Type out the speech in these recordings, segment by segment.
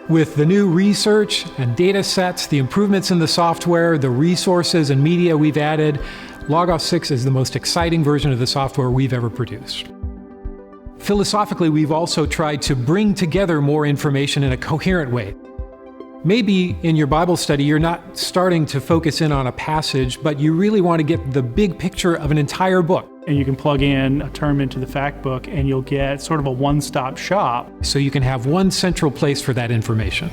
With the new research and data sets, the improvements in the software, the resources and media we've added, Logos 6 is the most exciting version of the software we've ever produced. Philosophically, we've also tried to bring together more information in a coherent way. Maybe in your Bible study, you're not starting to focus in on a passage, but you really want to get the big picture of an entire book. And you can plug in a term into the fact book and you'll get sort of a one-stop shop. So you can have one central place for that information.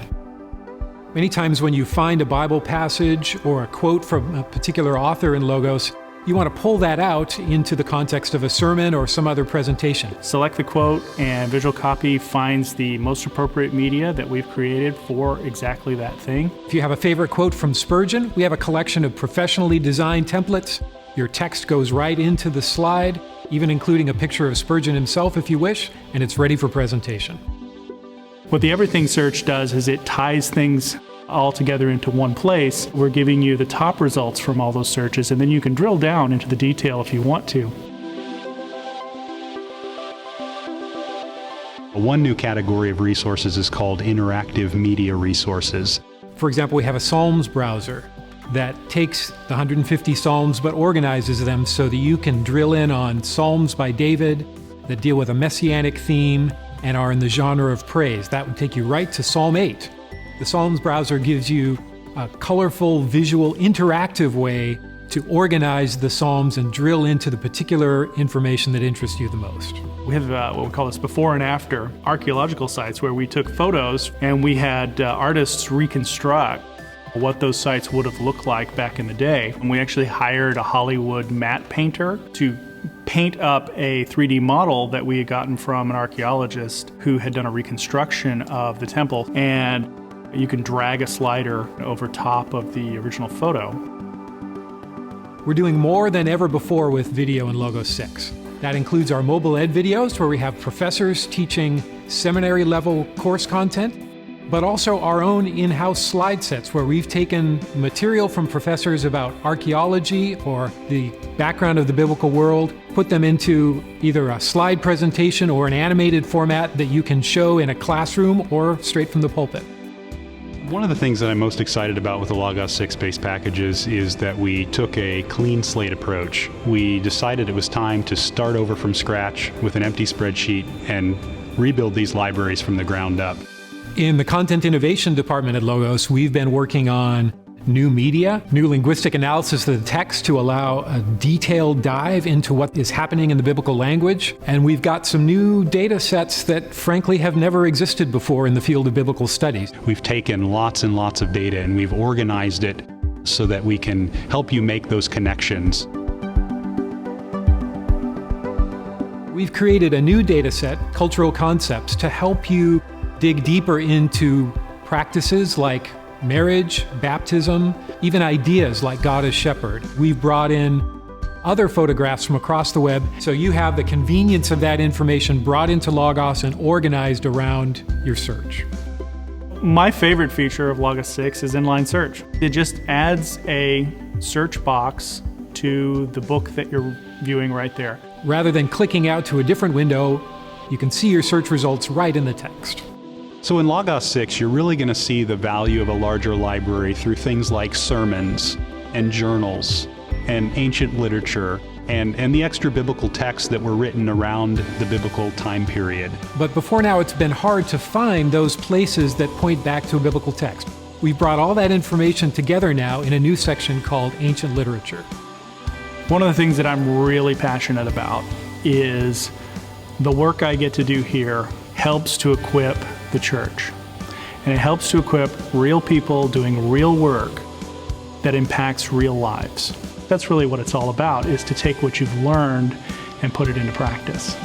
Many times when you find a Bible passage or a quote from a particular author in Logos, you want to pull that out into the context of a sermon or some other presentation. Select the quote and Visual Copy finds the most appropriate media that we've created for exactly that thing. If you have a favorite quote from Spurgeon, we have a collection of professionally designed templates. Your text goes right into the slide, even including a picture of Spurgeon himself if you wish, and it's ready for presentation. What the Everything search does is it ties things all together into one place. We're giving you the top results from all those searches, and then you can drill down into the detail if you want to. One new category of resources is called interactive media resources. For example, we have a Psalms browser that takes the 150 Psalms but organizes them so that you can drill in on Psalms by David that deal with a messianic theme and are in the genre of praise. That would take you right to Psalm 8. The Psalms browser gives you a colorful, visual, interactive way to organize the Psalms and drill into the particular information that interests you the most. We have what we call this before and after archaeological sites, where we took photos and we had artists reconstruct what those sites would have looked like back in the day. And we actually hired a Hollywood matte painter to paint up a 3D model that we had gotten from an archaeologist who had done a reconstruction of the temple. And you can drag a slider over top of the original photo. We're doing more than ever before with video in Logos 6. That includes our mobile ed videos, where we have professors teaching seminary-level course content, but also our own in-house slide sets, where we've taken material from professors about archaeology or the background of the biblical world, put them into either a slide presentation or an animated format that you can show in a classroom or straight from the pulpit. One of the things that I'm most excited about with the Logos 6 base packages is that we took a clean slate approach. We decided it was time to start over from scratch with an empty spreadsheet and rebuild these libraries from the ground up. In the Content Innovation Department at Logos, we've been working on new media, new linguistic analysis of the text to allow a detailed dive into what is happening in the biblical language. And we've got some new data sets that frankly have never existed before in the field of biblical studies. We've taken lots and lots of data and we've organized it so that we can help you make those connections. We've created a new data set, Cultural Concepts, to help you dig deeper into practices like marriage, baptism, even ideas like God as Shepherd. We've brought in other photographs from across the web, so you have the convenience of that information brought into Logos and organized around your search. My favorite feature of Logos 6 is inline search. It just adds a search box to the book that you're viewing right there. Rather than clicking out to a different window, you can see your search results right in the text. So in Logos 6, you're really going to see the value of a larger library through things like sermons and journals and ancient literature and the extra biblical texts that were written around the biblical time period. But before now, it's been hard to find those places that point back to a biblical text. We've brought all that information together now in a new section called Ancient Literature. One of the things that I'm really passionate about is the work I get to do here helps to equip the church. And it helps to equip real people doing real work that impacts real lives. That's really what it's all about, is to take what you've learned and put it into practice.